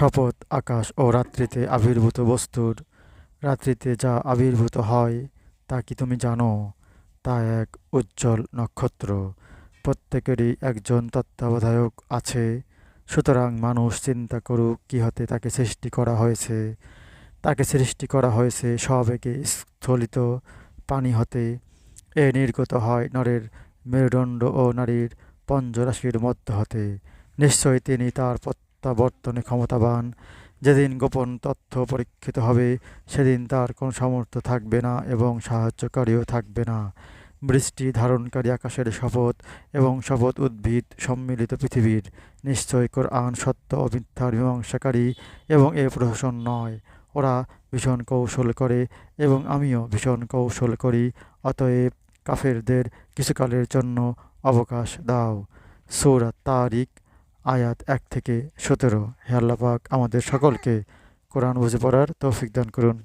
শপথ আকাশ ও রাত্রিতে আবির্ভূত বস্তুর। রাত্রিতে যা আবির্ভূত হয় তা কি তুমি জানো? তা এক উজ্জ্বল নক্ষত্র। প্রত্যেকেরই একজন তত্ত্বাবধায়ক আছে। সুতরাং মানুষ চিন্তা করুক কি হতে তাকে সৃষ্টি করা হয়েছে। তাকে সৃষ্টি করা হয়েছে স্ববেগে স্খলিত পানি হতে। এ নির্গত হয় নরের মেরুদণ্ড ও নারীর পঞ্জরাশির মধ্য হতে। নিশ্চয়ই তিনি তার প্রত্যাবর্তনে ক্ষমতাবান। যেদিন গোপন তথ্য পরীক্ষিত হবে সেদিন তার কোনো সামর্থ্য থাকবে না এবং সাহায্যকারীও থাকবে না। বৃষ্টি ধারণকারী আকাশের শপথ এবং শপথ উদ্ভিদ সম্মিলিত পৃথিবীর। নিশ্চয় কোরআন সত্য ও মিথ্যার মীমাংসাকারী এবং এ প্রহসন নয়। ওরা ভীষণ কৌশল করে এবং আমিও ভীষণ কৌশল করি। অতএব কাফেরদের কিছুকালের জন্য অবকাশ দাও। সূরা তারিক আয়াত 1 থেকে 17। হে আল্লাহ পাক আমাদের সকলকে কোরআন বুঝে পড়ার তৌফিক দান করুন।